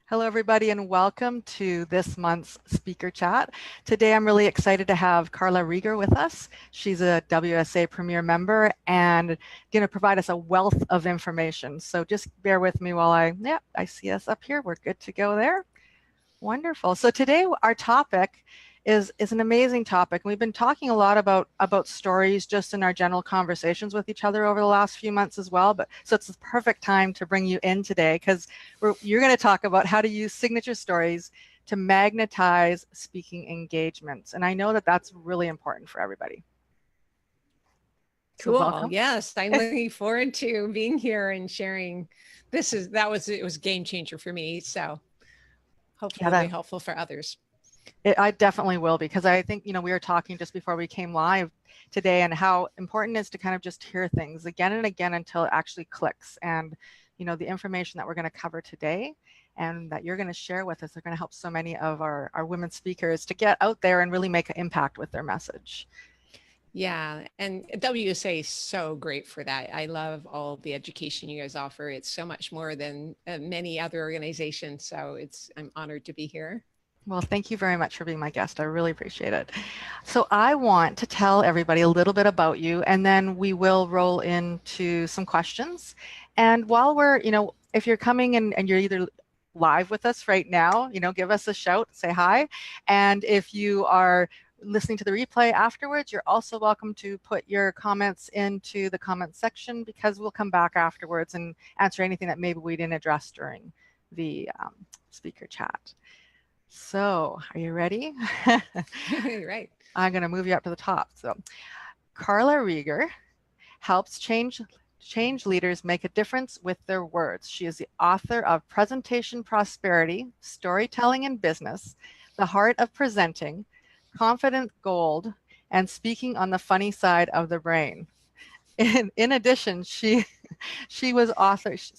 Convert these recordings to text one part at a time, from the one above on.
Hello, everybody, and welcome to this month's Speaker Chat. Today, I'm really excited to have Carla Rieger with us. She's a WSA Premier member and going to provide us a wealth of information. So just bear with me while I see us up here. We're good to go there. Wonderful. So today, our topic is an amazing topic. We've been talking a lot about stories just in our general conversations with each other over the last few months as well. So it's the perfect time to bring you in today because you're going to talk about how to use signature stories to magnetize speaking engagements. And I know that that's really important for everybody. Cool. So yes, I'm looking forward to being here and sharing. It was a game changer for me. So hopefully it'll be helpful for others. I definitely will, because I think, we were talking just before we came live today and how important it is to kind of just hear things again and again until it actually clicks. And, the information that we're going to cover today and that you're going to share with us are going to help so many of our women speakers to get out there and really make an impact with their message. Yeah, and WSA is so great for that. I love all the education you guys offer. It's so much more than many other organizations. So I'm honored to be here. Well, thank you very much for being my guest. I really appreciate it. So I want to tell everybody a little bit about you, and then we will roll into some questions. And while we're, if you're coming and you're either live with us right now, give us a shout, say hi. And if you are listening to the replay afterwards, you're also welcome to put your comments into the comment section, because we'll come back afterwards and answer anything that maybe we didn't address during the speaker chat. So, are you ready? Right. I'm going to move you up to the top. So, Carla Rieger helps change leaders make a difference with their words. She is the author of Presentation Prosperity, Storytelling in Business, The Heart of Presenting, Confident Gold, and Speaking on the Funny Side of the Brain. In addition, she was authored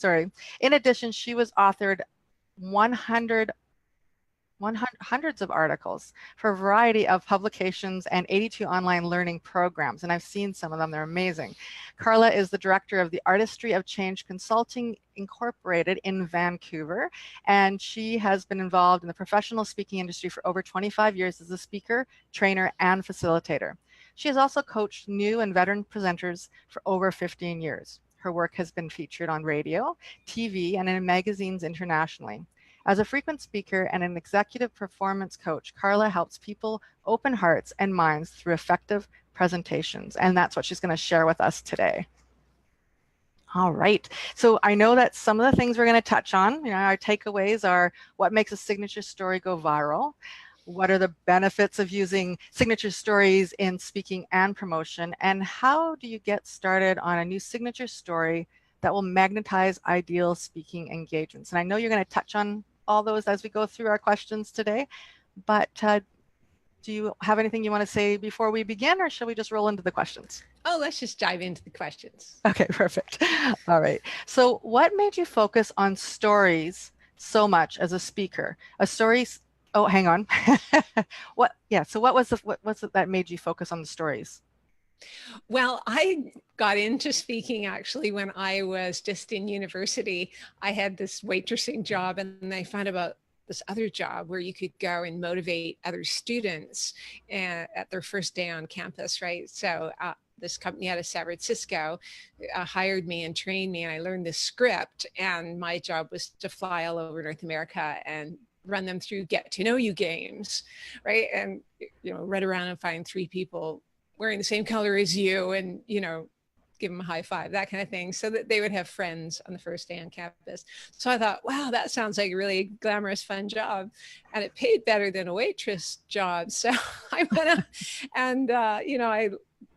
hundreds of articles for a variety of publications and 82 online learning programs. And I've seen some of them, they're amazing. Carla is the director of the Artistry of Change Consulting Incorporated in Vancouver. And she has been involved in the professional speaking industry for over 25 years as a speaker, trainer, and facilitator. She has also coached new and veteran presenters for over 15 years. Her work has been featured on radio, TV, and in magazines internationally. As a frequent speaker and an executive performance coach, Carla helps people open hearts and minds through effective presentations. And that's what she's going to share with us today. All right. So I know that some of the things we're going to touch on, our takeaways are: what makes a signature story go viral? What are the benefits of using signature stories in speaking and promotion? And how do you get started on a new signature story that will magnetize ideal speaking engagements? And I know you're going to touch on all those as we go through our questions today, but do you have anything you want to say before we begin, or shall we just roll into the questions? Oh, let's just dive into the questions. Okay, perfect. All right. So what made you focus on stories so much as a speaker? Oh, hang on. So what was it that made you focus on the stories? Well, I got into speaking actually when I was just in university. I had this waitressing job, and I found about this other job where you could go and motivate other students at their first day on campus, right? So this company out of San Francisco hired me and trained me, and I learned this script, and my job was to fly all over North America and run them through get to know you games, right? And run around and find 3 people wearing the same color as you, and give them a high five, that kind of thing, so that they would have friends on the first day on campus. So I thought, wow, that sounds like a really glamorous, fun job, and it paid better than a waitress job. So I went out and I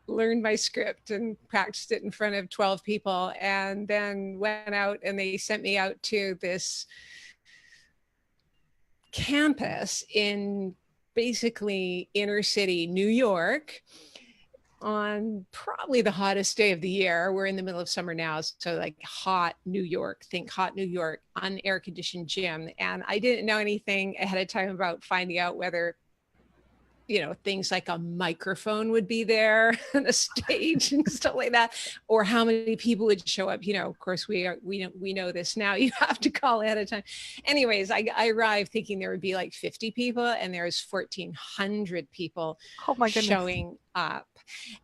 learned my script and practiced it in front of 12 people, and then went out, and they sent me out to this campus in basically inner city New York on probably the hottest day of the year. We're in the middle of summer now, so like hot New York, think hot New York, unair-conditioned gym. And I didn't know anything ahead of time about finding out whether you know, things like a microphone would be there and a stage and stuff like that, or how many people would show up. You know, of course, we know this now. You have to call ahead of time. Anyways, I arrived thinking there would be like 50 people, and there's 1,400 people Oh my goodness. showing up.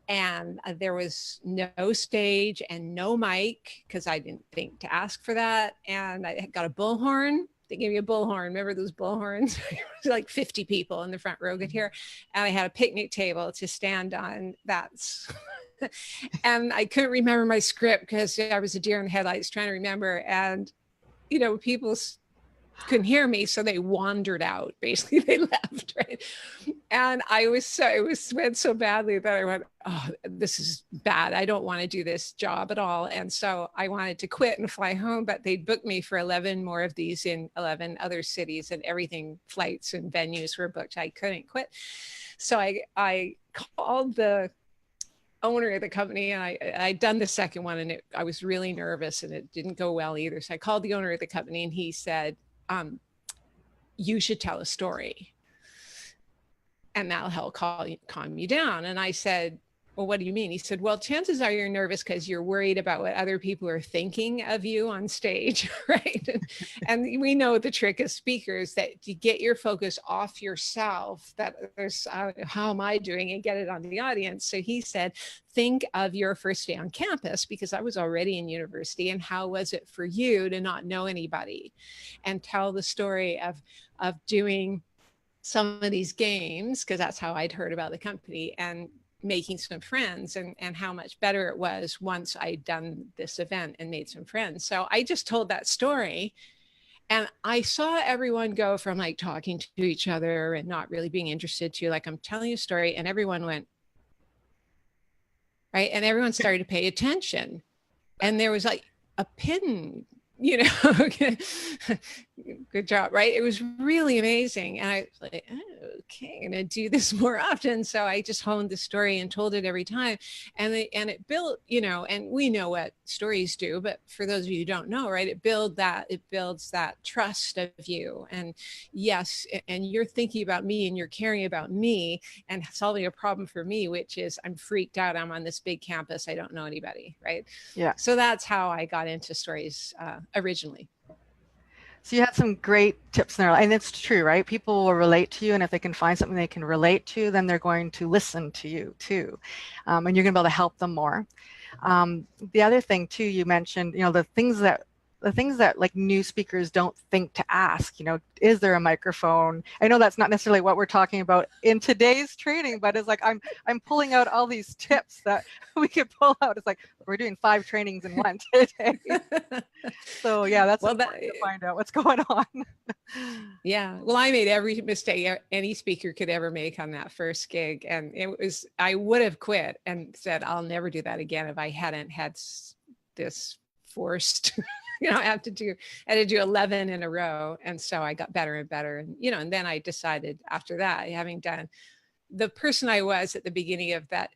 And there was no stage and no mic, because I didn't think to ask for that. And I got a bullhorn. They gave me a bullhorn. Remember those bullhorns? Like 50 people in the front row could hear. And I had a picnic table to stand on. That's and I couldn't remember my script because I was a deer in the headlights trying to remember. And, you know, people couldn't hear me, so they wandered out. Basically, they left, right? And it went so badly that I went, oh, this is bad. I don't want to do this job at all. And so I wanted to quit and fly home, but they booked me for 11 more of these in 11 other cities, and everything, flights and venues were booked. I couldn't quit. So I called the owner of the company, and I'd done the second one, and I was really nervous, and it didn't go well either. So I called the owner of the company, and he said, you should tell a story, and that'll help calm you down. And I said, well, what do you mean? He said, well, chances are you're nervous because you're worried about what other people are thinking of you on stage, right? And we know the trick as speakers, that to get your focus off yourself, that there's how am I doing, and get it on the audience. So he said, think of your first day on campus, because I was already in university, and how was it for you to not know anybody, and tell the story of doing some of these games, because that's how I'd heard about the company, and making some friends, and how much better it was once I'd done this event and made some friends. So I just told that story, and I saw everyone go from like talking to each other and not really being interested to like, I'm telling you a story, and everyone went, right? And everyone started to pay attention, and there was like a pin, you know, good job, right? It was really amazing. And I was like, oh, okay, I'm gonna do this more often. So I just honed the story and told it every time. And it built, you know, and we know what stories do, but for those of you who don't know, right, it builds that trust of you. And yes, and you're thinking about me, and you're caring about me, and solving a problem for me, which is I'm freaked out. I'm on this big campus. I don't know anybody, right? Yeah. So that's how I got into stories originally. So you had some great tips in there, and it's true, right? People will relate to you, and if they can find something they can relate to, then they're going to listen to you too, and you're going to be able to help them more. The other thing too, you mentioned, you know, the things that like new speakers don't think to ask, you know, is there a microphone? I know that's not necessarily what we're talking about in today's training, but it's like I'm pulling out all these tips that we could pull out. It's like we're doing 5 trainings in one today. So yeah, that's important to find out what's going on. Yeah, well, I made every mistake any speaker could ever make on that first gig, and I would have quit and said I'll never do that again if I hadn't had this forced. You know, I had to do 11 in a row. And so I got better and better. And, you know, and then I decided after that, having done the person I was at the beginning of that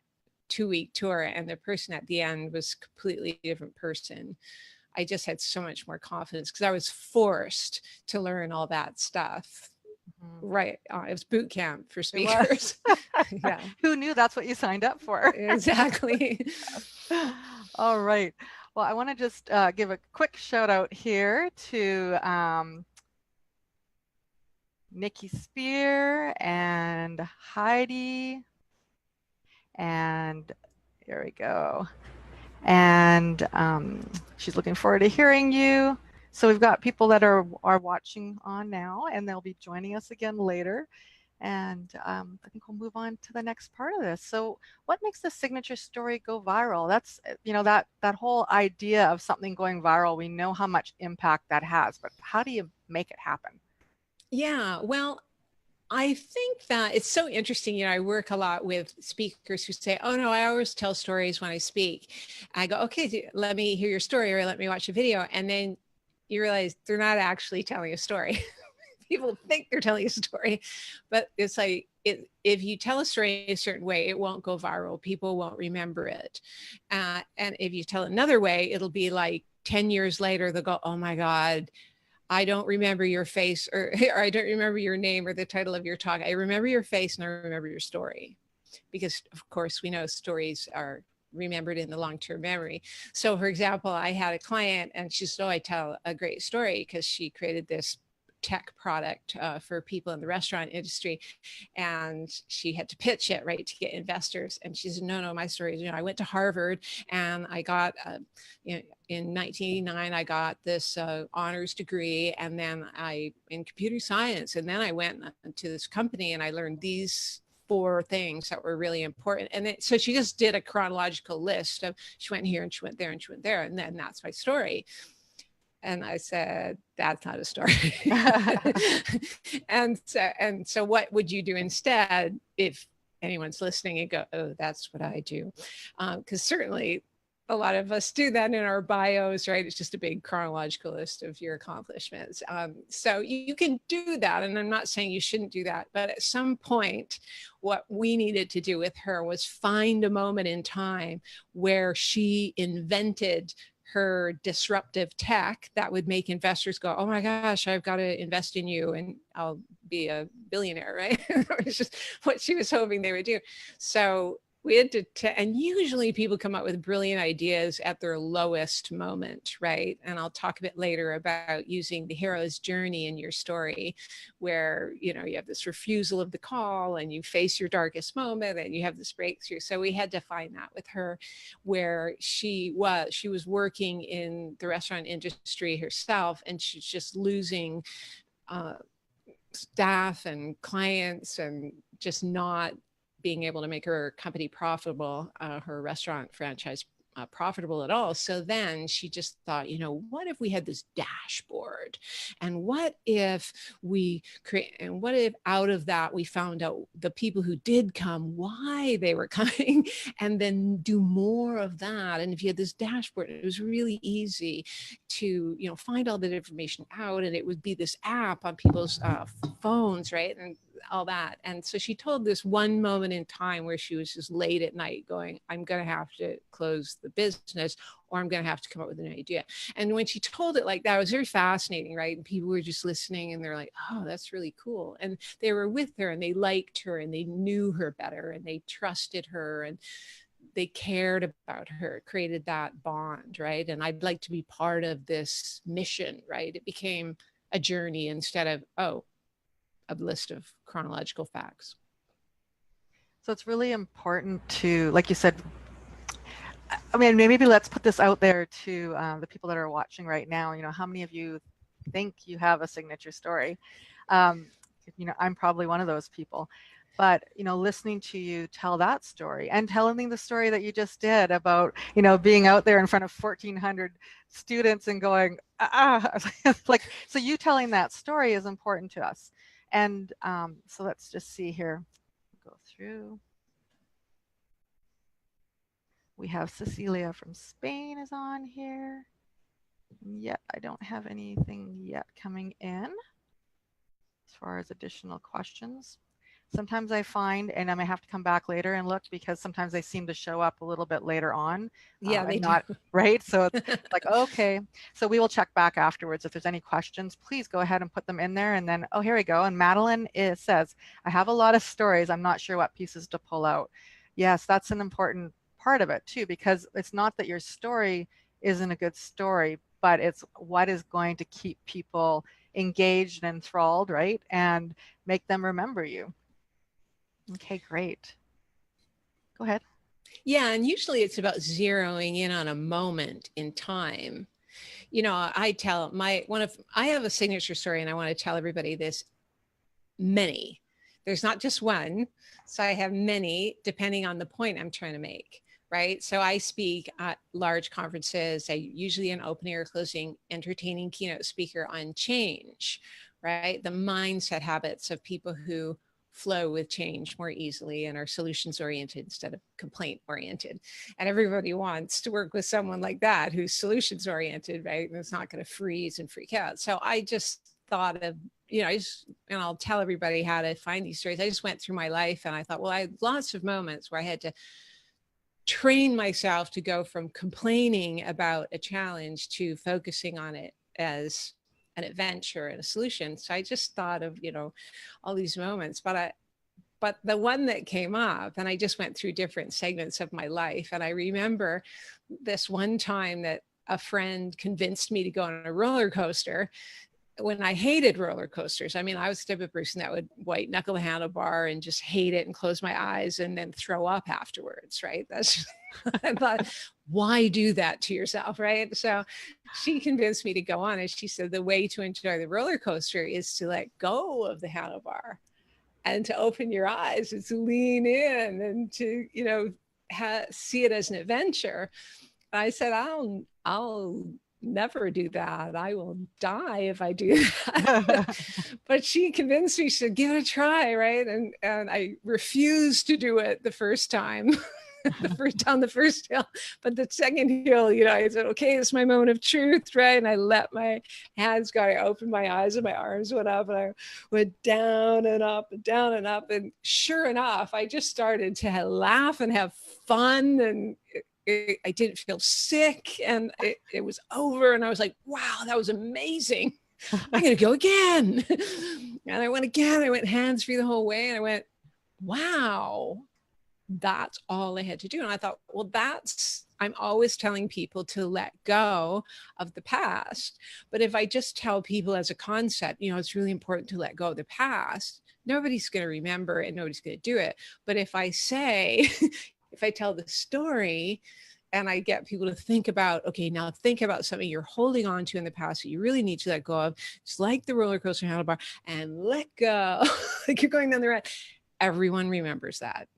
2-week tour and the person at the end was a completely different person. I just had so much more confidence because I was forced to learn all that stuff. Mm-hmm. Right. It was boot camp for speakers. Yeah. Who knew that's what you signed up for? Exactly. All right. Well, I want to just give a quick shout out here to Nikki Spear and Heidi. And here we go. And she's looking forward to hearing you. So we've got people that are watching on now, and they'll be joining us again later. And I think we'll move on to the next part of this. So what makes the signature story go viral? That's, you know, that whole idea of something going viral, we know how much impact that has, but how do you make it happen? Yeah, well, I think that it's so interesting. You know, I work a lot with speakers who say, oh no, I always tell stories when I speak. I go, okay, let me hear your story or let me watch a video. And then you realize they're not actually telling a story. People think they're telling a story, but it's like, if you tell a story a certain way, it won't go viral. People won't remember it. And if you tell another way, it'll be like 10 years later, they'll go, oh my God, I don't remember your face or I don't remember your name or the title of your talk. I remember your face and I remember your story. Because of course we know stories are remembered in the long-term memory. So for example, I had a client and she said, oh, I tell a great story because she created this tech product for people in the restaurant industry, and she had to pitch it right to get investors. And she said, no, my story is, I went to Harvard and I got in 1989 I got this honors degree, and then I in computer science, and then I went to this company and I learned these 4 things that were really important. And so she just did a chronological list of, she went here and she went there and she went there, and then that's my story. And I said, that's not a story. and so what would you do instead if anyone's listening and go, oh, that's what I do? Because certainly a lot of us do that in our bios, right? It's just a big chronological list of your accomplishments. So you can do that. And I'm not saying you shouldn't do that, but at some point, what we needed to do with her was find a moment in time where she invented her disruptive tech that would make investors go, oh my gosh, I've got to invest in you and I'll be a billionaire, right? It's just what she was hoping they would do. So we had to, and usually people come up with brilliant ideas at their lowest moment, right? And I'll talk a bit later about using the hero's journey in your story, where, you have this refusal of the call and you face your darkest moment and you have this breakthrough. So we had to find that with her, where she was working in the restaurant industry herself, and she's just losing staff and clients and just not being able to make her company profitable, her restaurant franchise profitable at all. So then she just thought, what if we had this dashboard, and what if what if out of that we found out the people who did come, why they were coming, and then do more of that. And if you had this dashboard, it was really easy to find all that information out, and it would be this app on people's phones, right? And all that. And so she told this one moment in time where she was just late at night going, I'm going to have to close the business, or I'm going to have to come up with an idea. And when she told it like that, it was very fascinating, right? And people were just listening and they're like, oh, that's really cool. And they were with her and they liked her and they knew her better and they trusted her and they cared about her. It created that bond, right? And I'd like to be part of this mission, right? It became a journey instead of, a list of chronological facts. So it's really important to, like you said, I mean, maybe let's put this out there to the people that are watching right now. How many of you think you have a signature story? I'm probably one of those people. But, listening to you tell that story and telling the story that you just did about, being out there in front of 1,400 students and going, so you telling that story is important to us. And so let's just see here, go through. We have Cecilia from Spain is on here. Yet I don't have anything yet coming in as far as additional questions. Sometimes I find, and I may have to come back later and look, because sometimes they seem to show up a little bit later on. Yeah, they not do. Right. So it's like, okay. So we will check back afterwards. If there's any questions, please go ahead and put them in there. And then, oh, here we go. And Madeline says, I have a lot of stories. I'm not sure what pieces to pull out. Yes, that's an important part of it too, because it's not that your story isn't a good story, but it's what is going to keep people engaged and enthralled, right? And make them remember you. Okay, great. Go ahead. Yeah, and usually it's about zeroing in on a moment in time. I tell I have a signature story, and I want to tell everybody this. Many. There's not just one. So I have many, depending on the point I'm trying to make, right? So I speak at large conferences. I usually an opening or closing, entertaining keynote speaker on change, right? The mindset habits of people who flow with change more easily and are solutions oriented instead of complaint oriented. And everybody wants to work with someone like that who's solutions oriented, right? And it's not going to freeze and freak out. So I just thought of, and I'll tell everybody how to find these stories. I just went through my life and I thought, well, I had lots of moments where I had to train myself to go from complaining about a challenge to focusing on it as an adventure and a solution. So I just thought of, all these moments, but the one that came up, and I just went through different segments of my life. And I remember this one time that a friend convinced me to go on a roller coaster when I hated roller coasters. I mean, I was the type of person that would white knuckle the handlebar and just hate it and close my eyes and then throw up afterwards, right? That's just, I thought, why do that to yourself, right? So she convinced me to go on, and she said the way to enjoy the roller coaster is to let go of the handlebar and to open your eyes and to lean in and to, see it as an adventure. I said, I'll never do that. I will die if I do that. But she convinced me. She said, give it a try, right? And I refused to do it the first time. Down the first hill, but the second hill, I said, okay, it's my moment of truth, right? And I let my hands go. I opened my eyes and my arms went up, and I went down and up and down and up. And sure enough, I just started to laugh and have fun, and I didn't feel sick, and it was over. And I was like, wow, that was amazing. I'm going to go again. And I went again. I went hands free the whole way. And I went, wow, that's all I had to do. And I thought, well, I'm always telling people to let go of the past. But if I just tell people as a concept, it's really important to let go of the past, nobody's going to remember and nobody's going to do it. But if I say, if I tell the story and I get people to think about, okay, now think about something you're holding on to in the past that you really need to let go of, just like the roller coaster handlebar, and let go, like you're going down the road, everyone remembers that.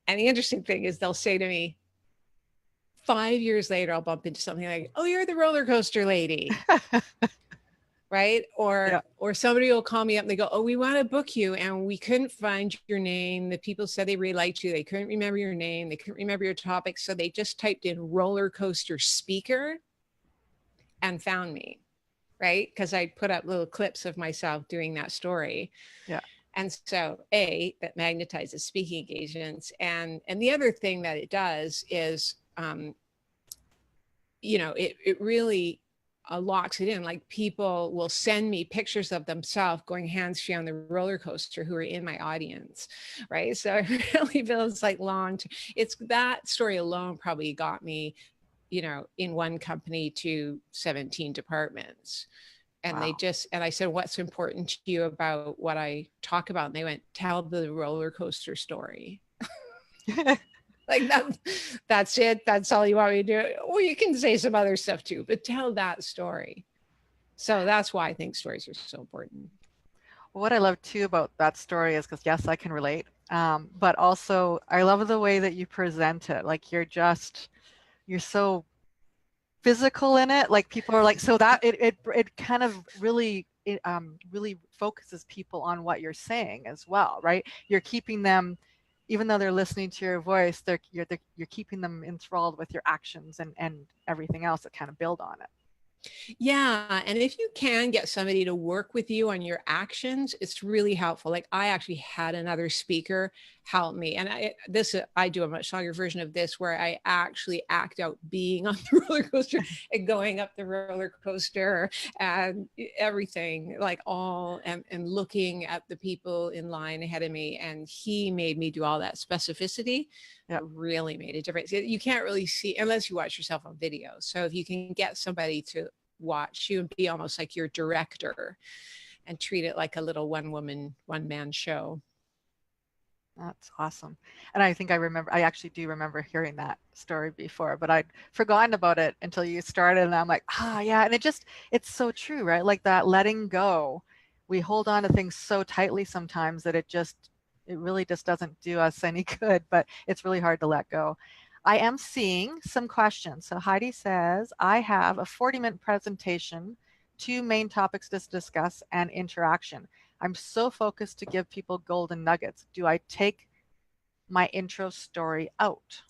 And the interesting thing is they'll say to me, 5 years later, I'll bump into something like, oh, you're the roller coaster lady. Right? Or somebody will call me up and they go, oh, we want to book you and we couldn't find your name. The people said they really liked you. They couldn't remember your name. They couldn't remember your topic. So they just typed in roller coaster speaker and found me. Right? Because I put up little clips of myself doing that story. Yeah. And so that magnetizes speaking engagements. And the other thing that it does is, it really locks it in. Like people will send me pictures of themselves going hands-free on the roller coaster who are in my audience, right? So it really feels like it's that story alone probably got me, in one company to 17 departments. And wow. And I said, what's important to you about what I talk about? And they went, tell the roller coaster story. Like that's it. That's all you want me to do. Well, you can say some other stuff too, but tell that story. So that's why I think stories are so important. What I love too about that story is because yes, I can relate. But also I love the way that you present it. Like you're so physical in it. Like people are like, so that it kind of really focuses people on what you're saying as well, right? You're keeping them, even though they're listening to your voice, you're keeping them enthralled with your actions and everything else that kind of build on it. Yeah. And if you can get somebody to work with you on your actions, it's really helpful. Like I actually had another speaker help me. And I do a much longer version of this where I actually act out being on the roller coaster and going up the roller coaster and everything, like and looking at the people in line ahead of me. And he made me do all that specificity. That really made a difference. You can't really see unless you watch yourself on video. So if you can get somebody to watch you and be almost like your director and treat it like a little one-man show. That's awesome. And I think I actually do remember hearing that story before, but I'd forgotten about it until you started and I'm like, yeah. And it's so true, right? Like that letting go. We hold on to things so tightly sometimes that it really just doesn't do us any good, but it's really hard to let go. I am seeing some questions. So Heidi says, I have a 40-minute presentation, 2 main topics to discuss, and interaction. I'm so focused to give people golden nuggets. Do I take my intro story out?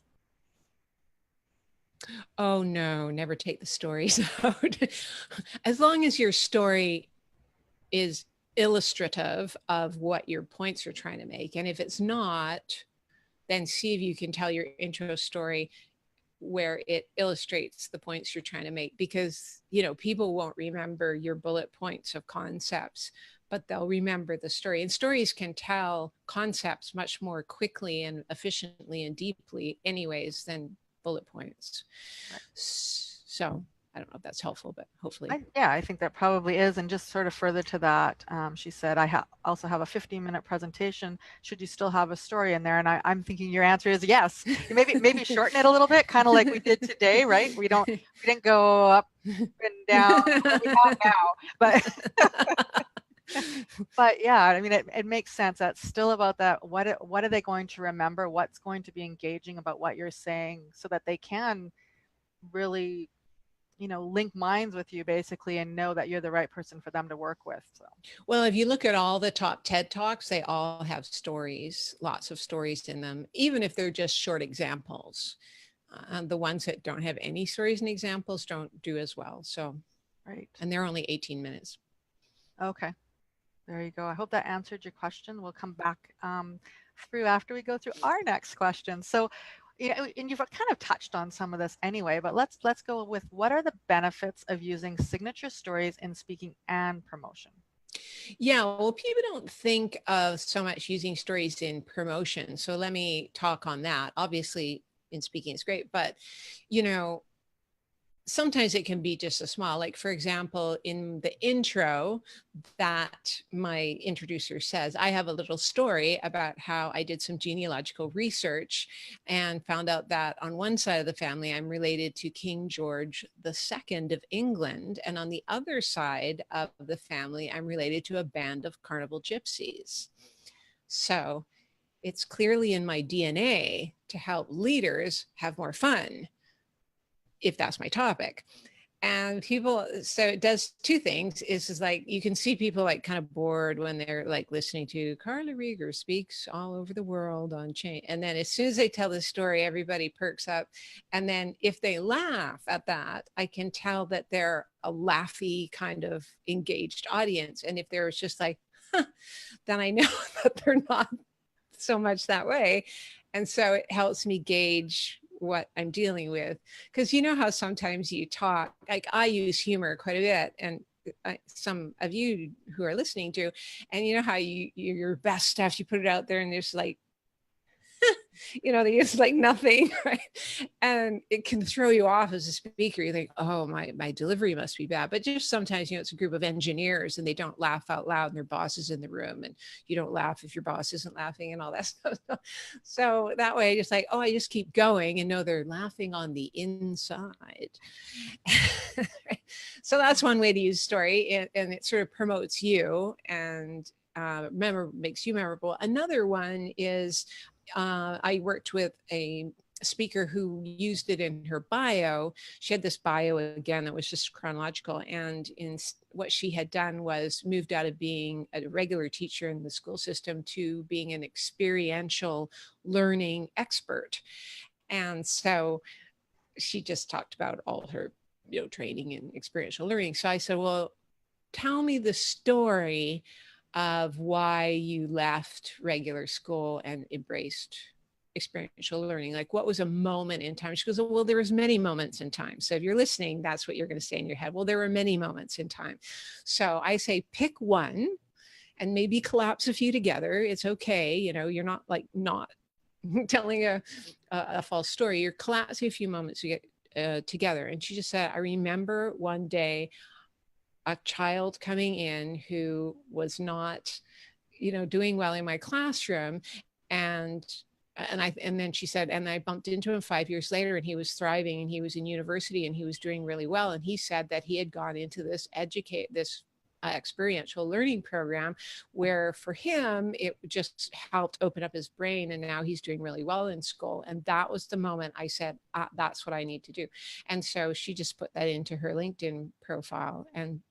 Oh no, never take the stories out. As long as your story is illustrative of what your points you're trying to make. And if it's not, then see if you can tell your intro story where it illustrates the points you're trying to make, because, you know, people won't remember your bullet points of concepts, but they'll remember the story. And stories can tell concepts much more quickly and efficiently and deeply anyways than bullet points. Right. So I don't know if that's helpful, but hopefully. Yeah, I think that probably is. And just sort of further to that, she said, I also have a 15-minute presentation. Should you still have a story in there? And I'm thinking your answer is yes. Maybe shorten it a little bit, kind of like we did today, right? We didn't go up and down what we have now, but yeah, I mean, it makes sense. That's still about that. What are they going to remember? What's going to be engaging about what you're saying, so that they can really, you know, link minds with you basically and know that you're the right person for them to work with. So, well, if you look at all the top TED Talks, they all have stories, lots of stories in them, even if they're just short examples. The ones that don't have any stories and examples don't do as well. So, right. And they're only 18 minutes. Okay. There you go. I hope that answered your question. We'll come back through after we go through our next question. So, you know, and you've kind of touched on some of this anyway, but let's go with, what are the benefits of using signature stories in speaking and promotion? Yeah, well, people don't think of so much using stories in promotion. So let me talk on that. Obviously, in speaking, it's great, but, you know, sometimes it can be just a small, like, for example, in the intro that my introducer says, I have a little story about how I did some genealogical research and found out that on one side of the family, I'm related to King George II of England. And on the other side of the family, I'm related to a band of carnival gypsies. So it's clearly in my DNA to help leaders have more fun, if that's my topic. And people, so it does two things. Is like, you can see people like kind of bored when they're like listening to Carla Rieger speaks all over the world on change. And then as soon as they tell the story, everybody perks up. And then if they laugh at that, I can tell that they're a laughy kind of engaged audience. And if they're just like, huh, then I know that they're not so much that way. And so it helps me gauge what I'm dealing with. Because you know how sometimes you talk, like I use humor quite a bit, and some of you who are listening to, and you know how your best stuff, you put it out there and there's like, you know, they use like nothing, right? And it can throw you off as a speaker. You think, oh, my delivery must be bad. But just sometimes, you know, it's a group of engineers and they don't laugh out loud and their boss is in the room, and you don't laugh if your boss isn't laughing and all that stuff. So that way, just like, oh, I just keep going and know they're laughing on the inside. So that's one way to use story, and it sort of promotes you and makes you memorable. Another one is, I worked with a speaker who used it in her bio. She had this bio again that was just chronological. And in what she had done was moved out of being a regular teacher in the school system to being an experiential learning expert. And so she just talked about all her, you know, training and experiential learning. So I said, well, tell me the story of why you left regular school and embraced experiential learning. Like, what was a moment in time? She goes, well, there was many moments in time. So if you're listening, that's what you're going to say in your head. Well, there were many moments in time. So I say, pick one and maybe collapse a few together. It's okay. You know, you're not like not telling a false story. You're collapsing a few moments to get together. And she just said, I remember one day a child coming in who was not, you know, doing well in my classroom. And then she said, and I bumped into him 5 years later, and he was thriving, and he was in university, and he was doing really well. And he said that he had gone into this experiential learning program where for him it just helped open up his brain, and now he's doing really well in school. And that was the moment I said, that's what I need to do. And so she just put that into her LinkedIn profile and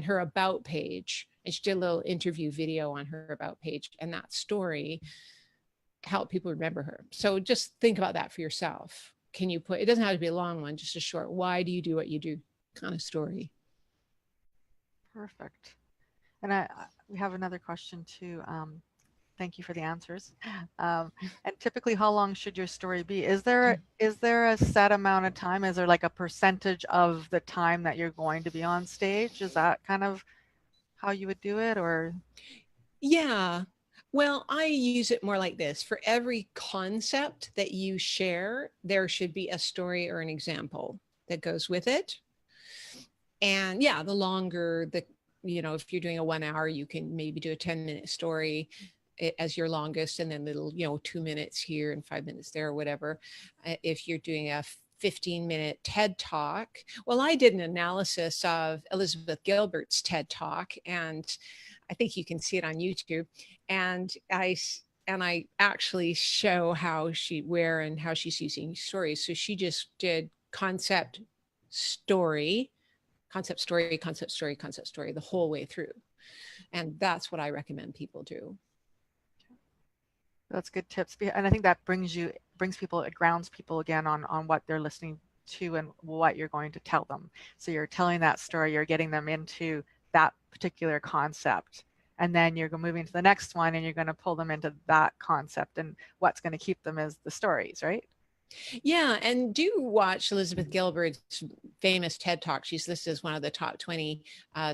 her about page, and she did a little interview video on her about page, and that story helped people remember her. So just think about that for yourself. Can you it doesn't have to be a long one, just a short, why do you do what you do kind of story. Perfect. And we have another question too. Thank you for the answers. And typically, how long should your story be? Is there a set amount of time? Is there like a percentage of the time that you're going to be on stage? Is that kind of how you would do it, or? Yeah. Well, I use it more like this. For every concept that you share, there should be a story or an example that goes with it. And yeah, the longer the, if you're doing a 1 hour, you can maybe do a 10-minute story as your longest, and then little, 2 minutes here and 5 minutes there or whatever. If you're doing a 15-minute TED talk, well, I did an analysis of Elizabeth Gilbert's TED talk, and I think you can see it on YouTube. And I actually show where and how she's using stories. So she just did story, concept story, concept story, concept story the whole way through. And that's what I recommend people do. That's good tips. And I think that brings people, it grounds people again on what they're listening to and what you're going to tell them. So you're telling that story, you're getting them into that particular concept. And then you're moving to the next one and you're going to pull them into that concept. And what's going to keep them is the stories, right? Yeah, and do watch Elizabeth Gilbert's famous TED Talk. She's listed as one of the top 20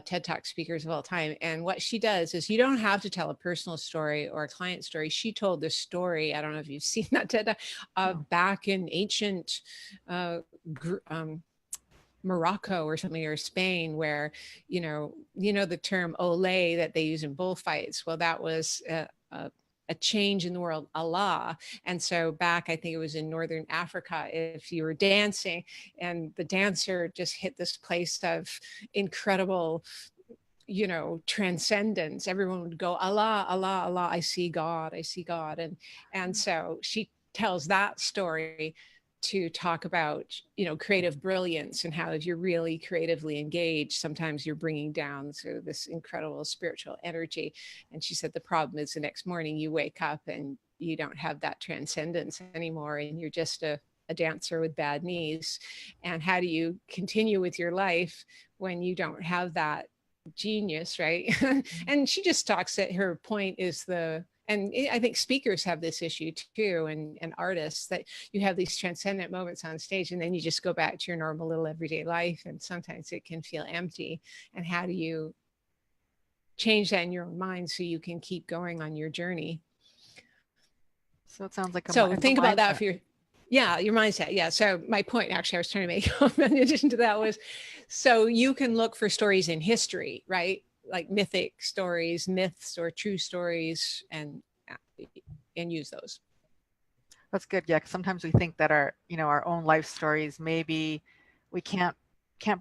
TED Talk speakers of all time. And what she does is you don't have to tell a personal story or a client story. She told the story, I don't know if you've seen that TED Talk, back in ancient Morocco or something, or Spain, where, the term ole that they use in bullfights. Well, that was a change in the world, Allah. And so back, I think it was in Northern Africa, if you were dancing and the dancer just hit this place of incredible, transcendence, everyone would go, Allah, Allah, Allah, I see God, I see God. And so she tells that story to talk about, creative brilliance, and how if you're really creatively engaged, sometimes you're bringing down this incredible spiritual energy. And she said the problem is the next morning you wake up and you don't have that transcendence anymore, and you're just a dancer with bad knees. And how do you continue with your life when you don't have that genius, right? And she just talks that her point is and I think speakers have this issue too, and artists, that you have these transcendent moments on stage and then you just go back to your normal little everyday life, and sometimes it can feel empty. And how do you change that in your own mind so you can keep going on your journey? So it sounds like so think about that for your mindset. Yeah. So my point, actually, I was trying to make in addition to that was, so you can look for stories in history, right? Like mythic stories, myths, or true stories, and use those. That's good. Yeah, 'cause sometimes we think that our own life stories, maybe we can't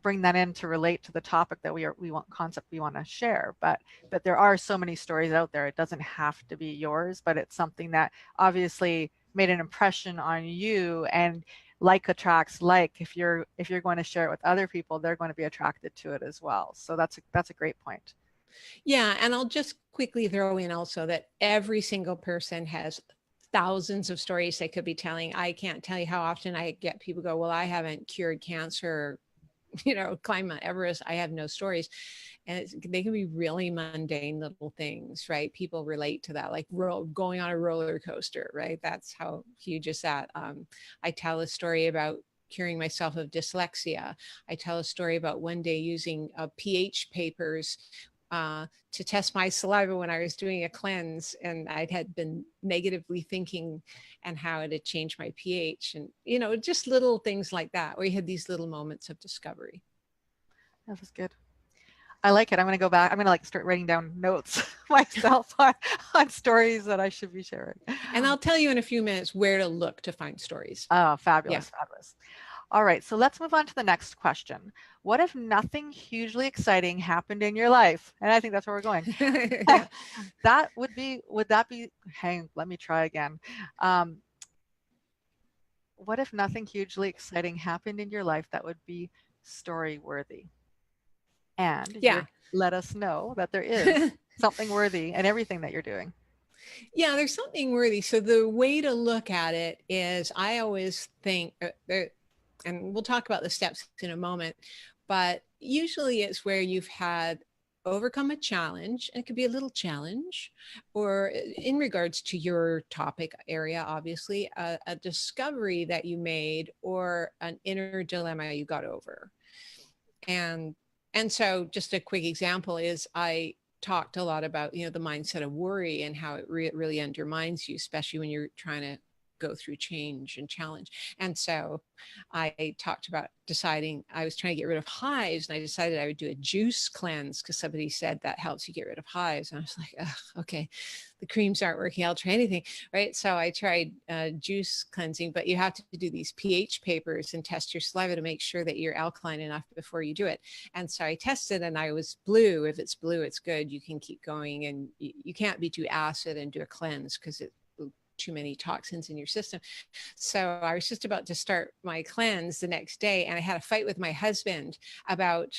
bring that in to relate to the topic that we want to share. But there are so many stories out there. It doesn't have to be yours, but it's something that obviously made an impression on you, and like attracts like. If you're going to share it with other people, they're going to be attracted to it as well. So that's a great point. Yeah, and I'll just quickly throw in also that every single person has thousands of stories they could be telling. I can't tell you how often I get people go, well, I haven't cured cancer, climb Mount Everest, I have no stories. And they can be really mundane little things, right? People relate to that, like going on a roller coaster, right? That's how huge is that. I tell a story about curing myself of dyslexia. I tell a story about one day using pH papers to test my saliva when I was doing a cleanse, and I had been negatively thinking, and how it had changed my pH, and just little things like that, where you had these little moments of discovery. That was good. I like it. I'm going to go back. I'm going to start writing down notes myself on stories that I should be sharing. And I'll tell you in a few minutes where to look to find stories. Oh, fabulous, fabulous. All right, so let's move on to the next question. What if nothing hugely exciting happened in your life? And I think that's where we're going. Would that be, hang, let me try again. What if nothing hugely exciting happened in your life that would be story worthy? And let us know that there is something worthy in everything that you're doing. Yeah, there's something worthy. So the way to look at it is, I always think, and we'll talk about the steps in a moment, but usually it's where you've had overcome a challenge, and it could be a little challenge, or in regards to your topic area, obviously, a discovery that you made or an inner dilemma you got over. And so just a quick example is I talked a lot about, the mindset of worry and how it really undermines you, especially when you're trying to go through change and challenge. And so I talked about deciding, I was trying to get rid of hives, and I decided I would do a juice cleanse because somebody said that helps you get rid of hives. And I was like, okay, the creams aren't working, I'll try anything, right? So I tried juice cleansing, but you have to do these pH papers and test your saliva to make sure that you're alkaline enough before you do it. And so I tested and I was blue. If it's blue, it's good. You can keep going, and you can't be too acid and do a cleanse because it too many toxins in your system. So I was just about to start my cleanse the next day, and I had a fight with my husband about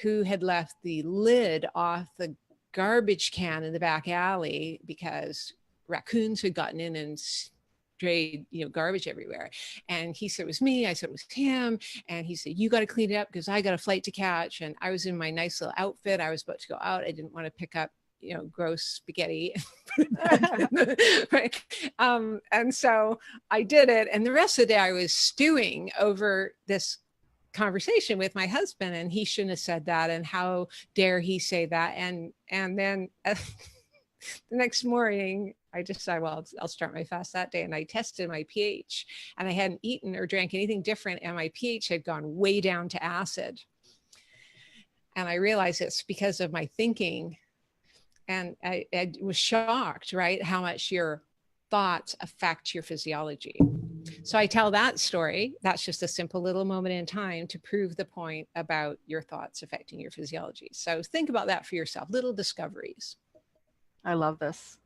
who had left the lid off the garbage can in the back alley because raccoons had gotten in and strayed, garbage everywhere. And he said it was me. I said it was him. And he said, you got to clean it up because I got a flight to catch. And I was in my nice little outfit. I was about to go out. I didn't want to pick up gross spaghetti. Right. And so I did it. And the rest of the day I was stewing over this conversation with my husband, and he shouldn't have said that. And how dare he say that? And then the next morning I decided, well, I'll start my fast that day. And I tested my pH, and I hadn't eaten or drank anything different. And my pH had gone way down to acid. And I realized it's because of my thinking. And I was shocked, right? How much your thoughts affect your physiology. So I tell that story. That's just a simple little moment in time to prove the point about your thoughts affecting your physiology. So think about that for yourself, little discoveries. I love this.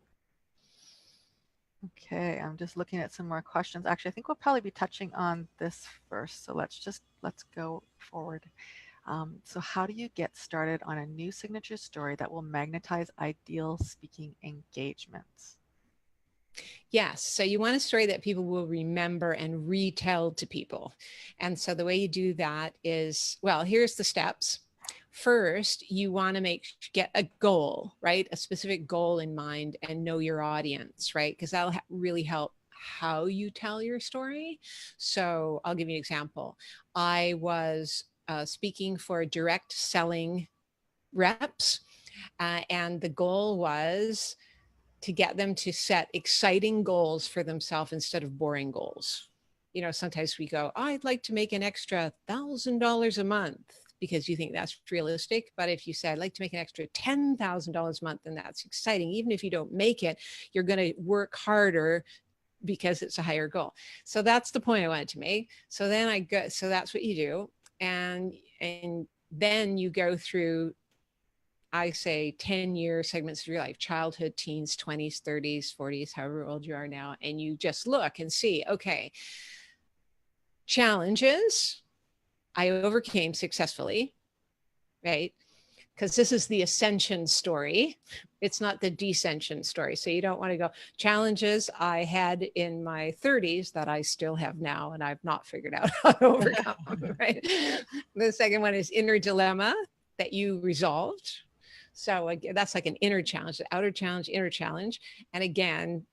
Okay, I'm just looking at some more questions. Actually, I think we'll probably be touching on this first. So let's go forward. So how do you get started on a new signature story that will magnetize ideal speaking engagements? Yes. So you want a story that people will remember and retell to people. And so the way you do that is, well, here's the steps. First, you want to get a goal, right? A specific goal in mind, and know your audience, right? Because that'll really help how you tell your story. So I'll give you an example. I was speaking for direct selling reps. And the goal was to get them to set exciting goals for themselves instead of boring goals. Sometimes we go, I'd like to make an extra $1,000 a month because you think that's realistic. But if you say, I'd like to make an extra $10,000 a month, then that's exciting. Even if you don't make it, you're going to work harder because it's a higher goal. So that's the point I wanted to make. So that's what you do. And then you go through, I say 10-year segments of your life, childhood, teens, 20s, 30s, 40s, however old you are now. And you just look and see, okay, challenges I overcame successfully, right? Because this is the ascension story. It's not the descension story. So you don't want to go challenges I had in my 30s that I still have now, and I've not figured out how to overcome, right? The second one is inner dilemma that you resolved. So that's like an inner challenge, outer challenge, inner challenge. And again,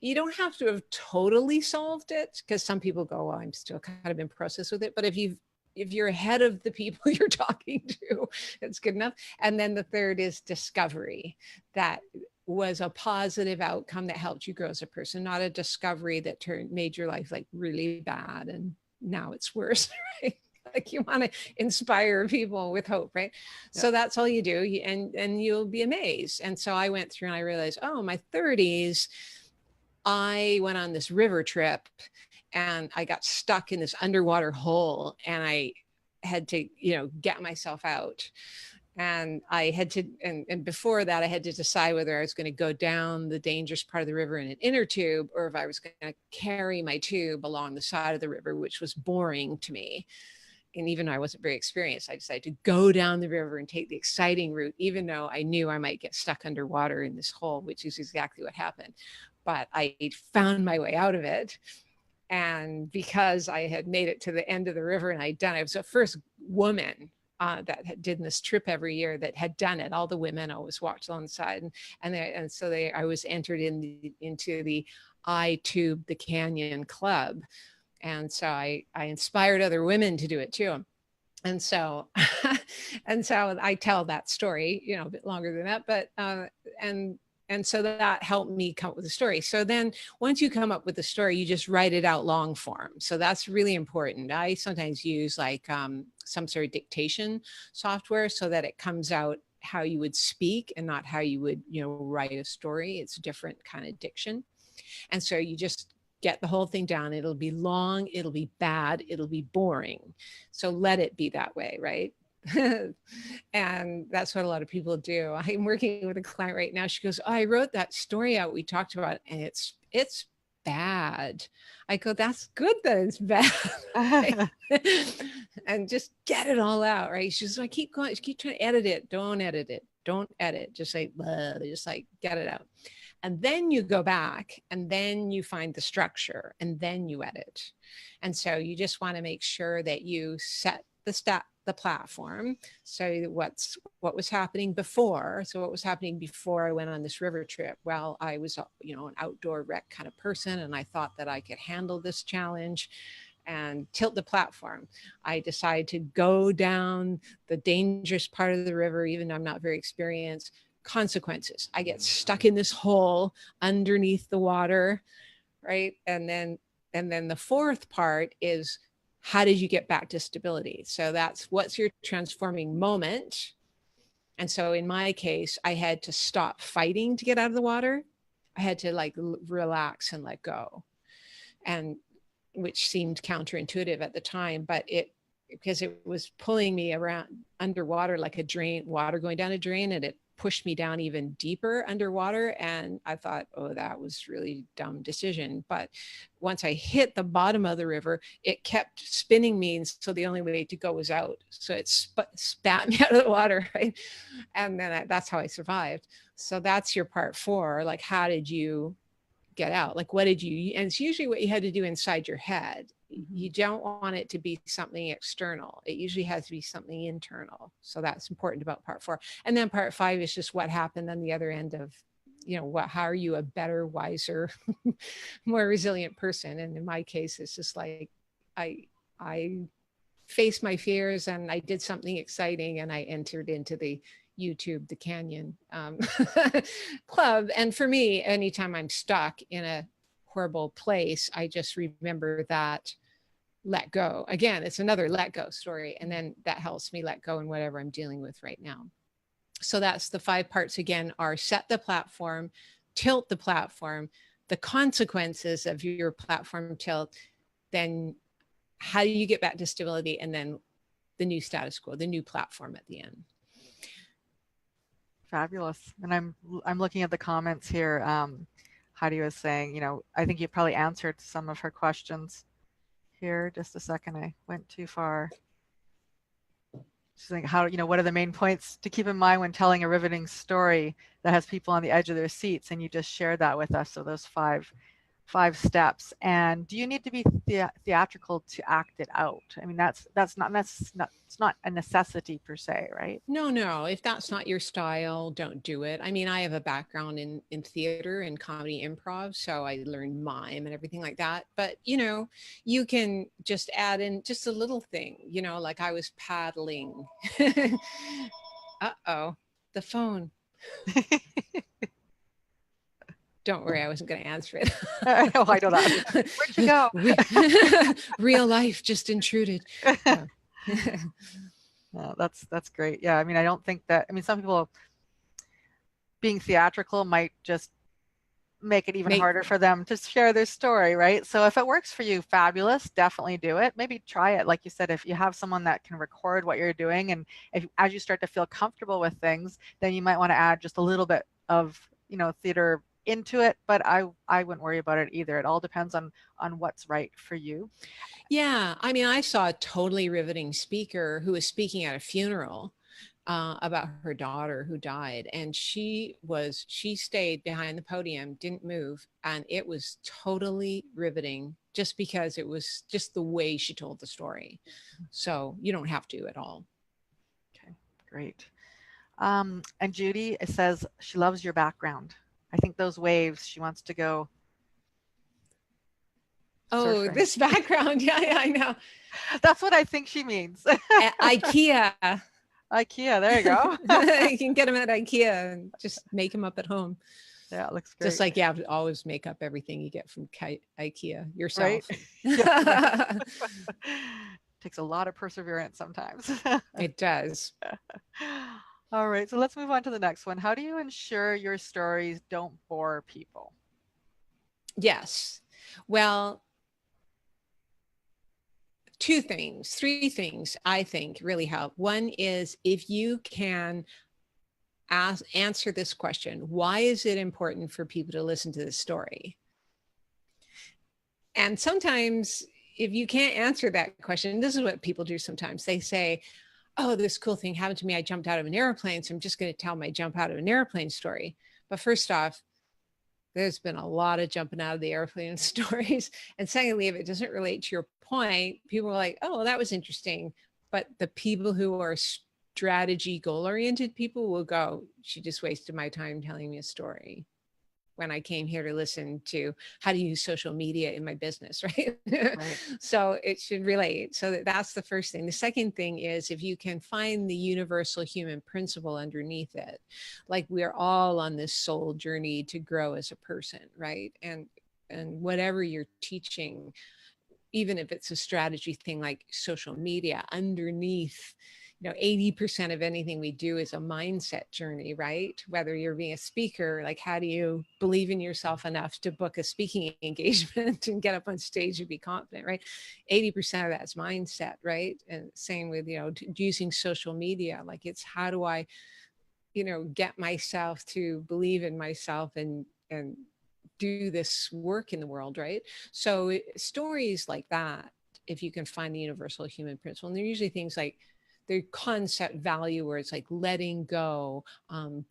you don't have to have totally solved it, because some people go, well, I'm still kind of in process with it. But if you're ahead of the people you're talking to, it's good enough. And then the third is discovery. That was a positive outcome that helped you grow as a person, not a discovery that made your life like really bad and now it's worse, right? Like you want to inspire people with hope, right? Yeah. So that's all you do, and you'll be amazed. And so I went through and I realized, oh, my 30s, I went on this river trip and I got stuck in this underwater hole, and I had to, get myself out. And I had to, and before that, I had to decide whether I was going to go down the dangerous part of the river in an inner tube, or if I was going to carry my tube along the side of the river, which was boring to me. And even though I wasn't very experienced, I decided to go down the river and take the exciting route, even though I knew I might get stuck underwater in this hole, which is exactly what happened. But I found my way out of it. And because I had made it to the end of the river and I was the first woman that did this trip every year that had done it. All the women always walked alongside, and so I was entered into the I Tube the Canyon Club, and so I inspired other women to do it too. And so, and so I tell that story, you know, a bit longer than that, but and so that helped me come up with a story. So then once you come up with a story, you just write it out long form. So that's really important. I sometimes use like some sort of dictation software so that it comes out how you would speak and not how you would, you know, write a story. It's a different kind of diction. And so you just get the whole thing down. It'll be long, it'll be bad, it'll be boring. So let it be that way, right? And that's what a lot of people do. I'm working with a client right now. She goes, oh, I wrote that story out we talked about, and it's bad. I go, that's good that it's bad. And just get it all out, right? She's like, keep going, keep trying to edit it. Don't edit it. Don't edit. Just say, just like get it out. And then you go back and then you find the structure and then you edit. And so you just want to make sure that you set the platform. So what was happening before. So what was happening before I went on this river trip? Well, I was, you know, an outdoor rec kind of person, and I thought that I could handle this challenge and tilt the platform. I decided to go down the dangerous part of the river, even though I'm not very experienced. Consequences. I get stuck in this hole underneath the water, right? And then the fourth part is, how did you get back to stability? So that's what's your transforming moment. And so in my case, I had to stop fighting to get out of the water. I had to like relax and let go, and which seemed counterintuitive at the time, but because it was pulling me around underwater like a drain, water going down a drain, and it pushed me down even deeper underwater. And I thought, oh, that was really dumb decision. But once I hit the bottom of the river, it kept spinning me. And so the only way to go was out. So it spat me out of the water, right? And then that's how I survived. So that's your part 4. Like, how did you get out? Like, what did you, and it's usually what you had to do inside your head. You don't want it to be something external. It usually has to be something internal. So that's important about part 4. And then part 5 is just what happened on the other end of, you know, how are you a better, wiser, more resilient person? And in my case, it's just like, I faced my fears and I did something exciting, and I entered into the YouTube the Canyon Club. And for me, anytime I'm stuck in a horrible place, I just remember that let go. Again, it's another let go story. And then that helps me let go in whatever I'm dealing with right now. So that's the 5 parts again are set the platform, tilt the platform, the consequences of your platform tilt, then how do you get back to stability, and then the new status quo, the new platform at the end. Fabulous. And I'm looking at the comments here. Heidi was saying, you know, I think you probably answered some of her questions here. Just a second, I went too far. She's like, how, you know, what are the main points to keep in mind when telling a riveting story that has people on the edge of their seats? And you just shared that with us. So those five steps. And do you need to be theatrical to act it out? I mean, it's not a necessity per se, right? No. If that's not your style, don't do it. I mean, I have a background in theater and comedy improv, so I learned mime and everything like that. But, you know, you can just add in just a little thing, you know, like I was paddling. Uh-oh, the phone. Don't worry, I wasn't going to answer it. I know that. Where'd you go? Real life just intruded. No, that's great. Yeah, I mean, I don't think that, I mean, some people being theatrical might just make it even harder for them to share their story, right? So if it works for you, fabulous, definitely do it. Maybe try it. Like you said, if you have someone that can record what you're doing, and if as you start to feel comfortable with things, then you might want to add just a little bit of, you know, theater into it, but I wouldn't worry about it either. It all depends on what's right for you. Yeah, I mean, I saw a totally riveting speaker who was speaking at a funeral about her daughter who died, and she stayed behind the podium, didn't move, and it was totally riveting just because it was just the way she told the story. So you don't have to at all. Great. And Judy, it says she loves your background. I think those waves, she wants to go Oh, surfing. this background. Yeah, I know. That's what I think she means. IKEA. IKEA, there you go. You can get them at IKEA and just make them up at home. Yeah, it looks great. Just like you have to always make up everything you get from IKEA yourself. Right? Yeah. Takes a lot of perseverance sometimes. It does. All right, so let's move on to the next one. How do you ensure your stories don't bore people? Yes. Well, three things I think really help. One is if you can answer this question, why is it important for people to listen to this story? And sometimes if you can't answer that question, this is what people do sometimes. They say, oh, this cool thing happened to me. I jumped out of an airplane, so I'm just going to tell my jump out of an airplane story. But first off, there's been a lot of jumping out of the airplane stories. And secondly, if it doesn't relate to your point, people are like, oh, well, that was interesting. But the people who are strategy goal-oriented people will go, she just wasted my time telling me a story when I came here to listen to how to use social media in my business, right? Right. So it should relate. So that's the first thing. The second thing is if you can find the universal human principle underneath it, like we're all on this soul journey to grow as a person, right? And whatever you're teaching, even if it's a strategy thing like social media, underneath, 80% of anything we do is a mindset journey, right? Whether you're being a speaker, like how do you believe in yourself enough to book a speaking engagement and get up on stage and be confident, right? 80% of that's mindset, right? And same with, using social media, like it's how do I, get myself to believe in myself and do this work in the world, right? So stories like that, if you can find the universal human principle, and they're usually things like the concept value where it's like letting go,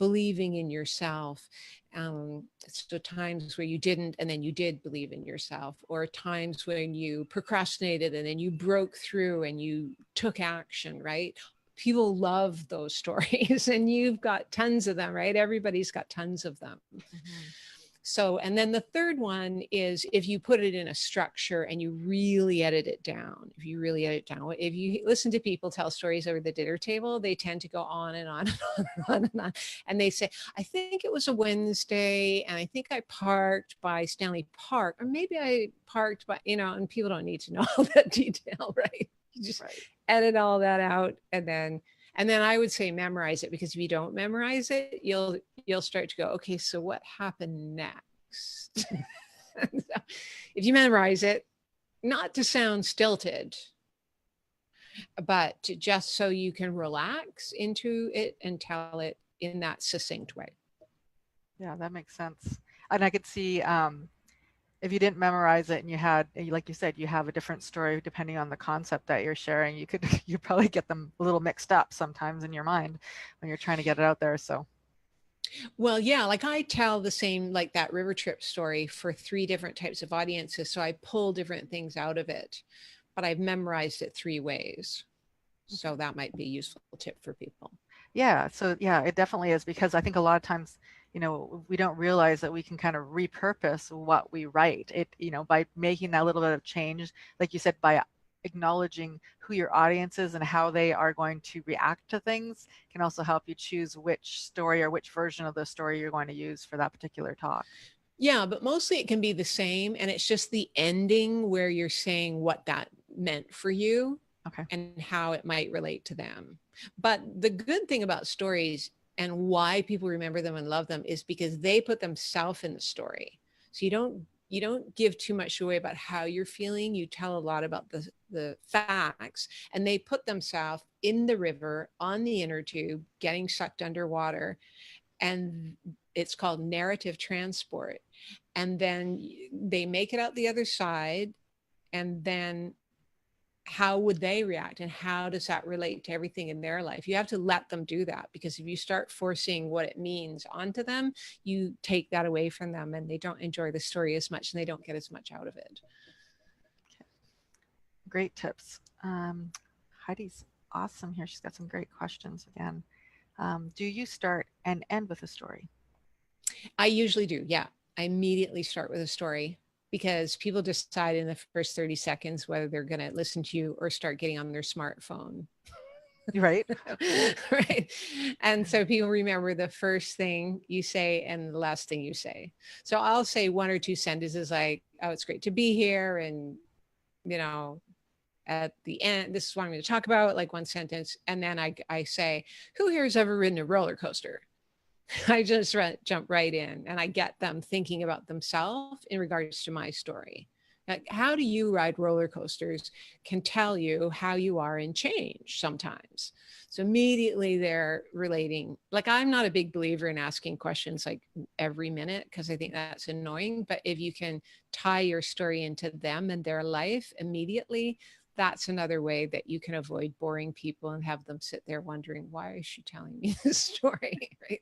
believing in yourself. So times where you didn't and then you did believe in yourself, or times when you procrastinated and then you broke through and you took action, right? People love those stories and you've got tons of them, right? Everybody's got tons of them. Mm-hmm. So, and then the third one is if you put it in a structure and you really edit it down, if you listen to people tell stories over the dinner table, they tend to go on and on and on and on and on. And they say, I think it was a Wednesday and I think I parked by Stanley Park, or maybe I parked by, and people don't need to know all that detail, right? You just edit all that out and then I would say memorize it, because if you don't memorize it, you'll start to go, okay, so what happened next? So if you memorize it, not to sound stilted, but just so you can relax into it and tell it in that succinct way. Yeah, that makes sense. And I could see if you didn't memorize it and you had, like you said, you have a different story depending on the concept that you're sharing, you probably get them a little mixed up sometimes in your mind when you're trying to get it out there. So, well, yeah, like I tell the same, like that river trip story for 3 different types of audiences. So I pull different things out of it, but I've memorized it 3 ways. So that might be a useful tip for people. Yeah. So yeah, it definitely is, because I think a lot of times, we don't realize that we can kind of repurpose what we write. It, by making that little bit of change, like you said, by acknowledging who your audience is and how they are going to react to things, can also help you choose which story or which version of the story you're going to use for that particular talk. Yeah, but mostly it can be the same, and it's just the ending where you're saying what that meant for you. Okay. And how it might relate to them. But the good thing about stories and why people remember them and love them is because they put themselves in the story. So you don't give too much away about how you're feeling. You tell a lot about the facts, and they put themselves in the river, on the inner tube, getting sucked underwater. And it's called narrative transport. And then they make it out the other side, and then how would they react and how does that relate to everything in their life? You have to let them do that, because if you start forcing what it means onto them, you take that away from them and they don't enjoy the story as much and they don't get as much out of it. Okay. Great tips. Heidi's awesome here. She's got some great questions again. Do you start and end with a story? I usually do. Yeah. I immediately start with a story because people decide in the first 30 seconds whether they're going to listen to you or start getting on their smartphone. Right. Right. And so people remember the first thing you say and the last thing you say. So I'll say one or two sentences like, oh, it's great to be here. And, you know, at the end, this is what I'm going to talk about, like one sentence. And then I say, who here has ever ridden a roller coaster? I just jump right in and I get them thinking about themselves in regards to my story. Like, how do you ride roller coasters can tell you how you are in change sometimes. So immediately they're relating. Like, I'm not a big believer in asking questions like every minute because I think that's annoying. But if you can tie your story into them and their life immediately, that's another way that you can avoid boring people and have them sit there wondering, why is she telling me this story? Right?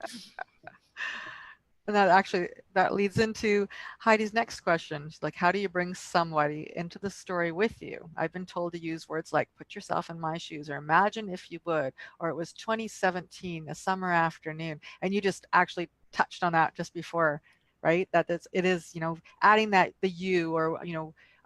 And that leads into Heidi's next question. She's like, how do you bring somebody into the story with you? I've been told to use words like put yourself in my shoes or imagine if you would, or it was 2017, a summer afternoon. And you just actually touched on that just before, right? It is, adding that the you or,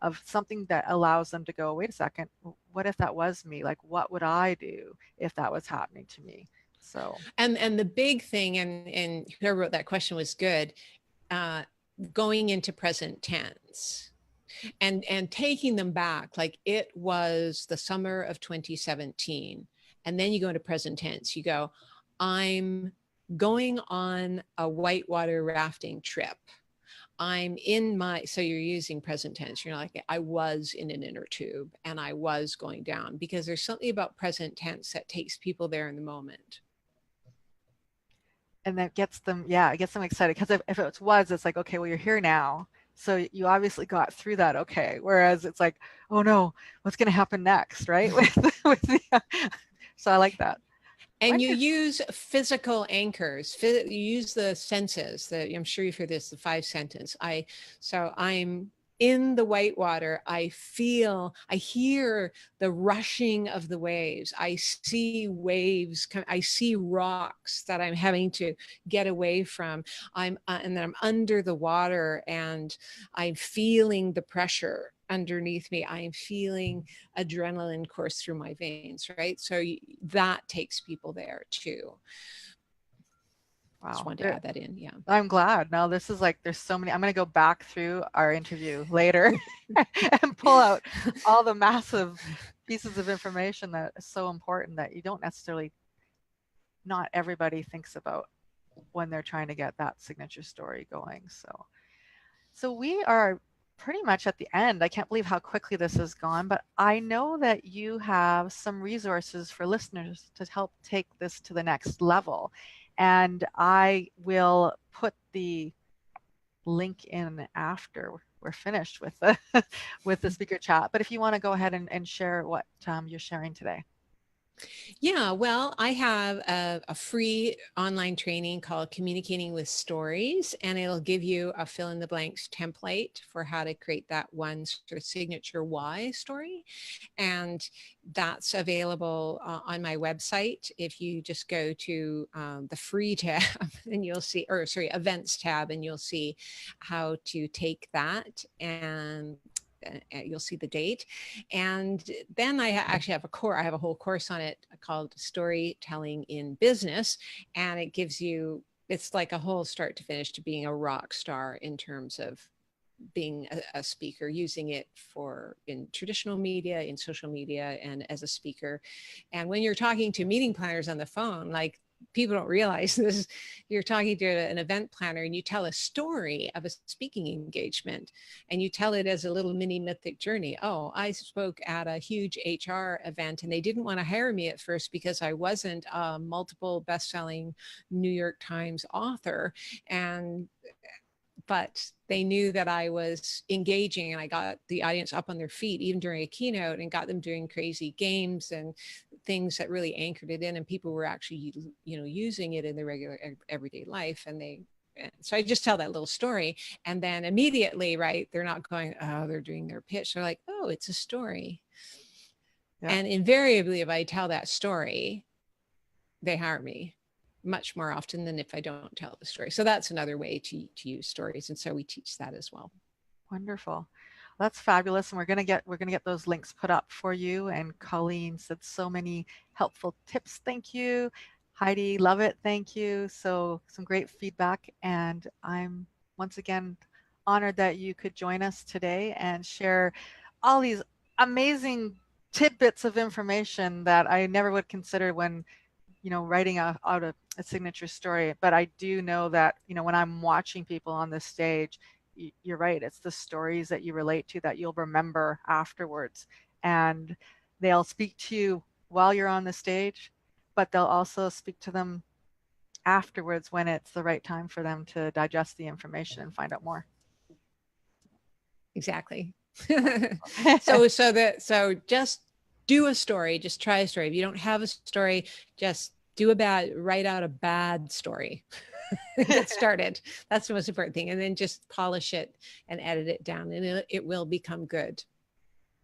of something that allows them to go, wait a second, what if that was me? Like, what would I do if that was happening to me? So, and the big thing, and whoever wrote that question was good, uh, going into present tense and taking them back, like it was the summer of 2017, and then you go into present tense. You go, I'm going on a whitewater rafting trip. I'm in my, so you're using present tense. You're like, I was in an inner tube and I was going down, because there's something about present tense that takes people there in the moment. and that gets them, yeah, it gets them excited because if it was, it's like, okay, well, you're here now. So you obviously got through that okay. Whereas it's like, oh no, what's going to happen next, right? So I like that. And you use physical anchors. You use the senses. I'm sure you've heard this, the five senses. So I'm in the whitewater. I hear the rushing of the waves. I see waves. I see rocks that I'm having to get away from. And then I'm under the water and I'm feeling the pressure underneath me. I'm feeling adrenaline course through my veins, right? So that takes people there too. Wow. Just wanted to add that in. Yeah. I'm glad. Now this is like, there's so many, I'm going to go back through our interview later and pull out all the massive pieces of information that is so important that you don't necessarily, not everybody thinks about when they're trying to get that signature story going. So we are pretty much at the end. I can't believe how quickly this has gone, but I know that you have some resources for listeners to help take this to the next level. And I will put the link in after we're finished with the with the speaker chat. But if you want to go ahead and share what you're sharing today. Yeah, well, I have a free online training called Communicating with Stories, and it'll give you a fill in the blanks template for how to create that one sort of signature why story. And that's available on my website. If you just go to the free tab and you'll see, or sorry, events tab, and you'll see how to take that, and you'll see the date. And then I actually have I have a whole course on it called Storytelling in Business. And it gives you, it's like a whole start to finish to being a rock star in terms of being a speaker, using it in traditional media, in social media, and as a speaker. And when you're talking to meeting planners on the phone, like, people don't realize this, you're talking to an event planner and you tell a story of a speaking engagement, and you tell it as a little mini mythic journey. Oh, I spoke at a huge HR event and they didn't want to hire me at first because I wasn't a multiple best-selling New York Times author, but they knew that I was engaging and I got the audience up on their feet even during a keynote, and got them doing crazy games and things that really anchored it in, and people were actually, using it in their regular everyday life. So I just tell that little story, and then immediately, right, they're not going, oh, they're doing their pitch. They're like, oh, it's a story. Yeah. And invariably, if I tell that story, they hire me. much more often than if I don't tell the story. So that's another way to use stories. And so we teach that as well. Wonderful. That's fabulous. And we're gonna get those links put up for you. And Colleen said so many helpful tips. Thank you. Heidi, love it. Thank you. So some great feedback. And I'm once again honored that you could join us today and share all these amazing tidbits of information that I never would consider when, writing out a signature story. But I do know that, when I'm watching people on the stage, you're right. It's the stories that you relate to that you'll remember afterwards. And they'll speak to you while you're on the stage, but they'll also speak to them afterwards when it's the right time for them to digest the information and find out more. Exactly. So just do a story, just try a story. If you don't have a story, just write out a bad story. Get started. That's the most important thing. And then just polish it and edit it down, and it will become good.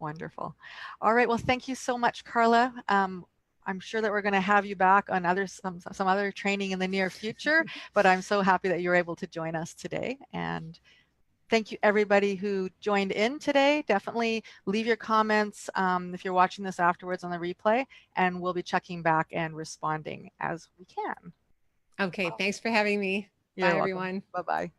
Wonderful. All right. Well, thank you so much, Carla. I'm sure that we're going to have you back on some other training in the near future, but I'm so happy that you're able to join us today. And thank you, everybody who joined in today. Definitely leave your comments if you're watching this afterwards on the replay, and we'll be checking back and responding as we can. Okay, thanks for having me. Bye, everyone. Bye-bye.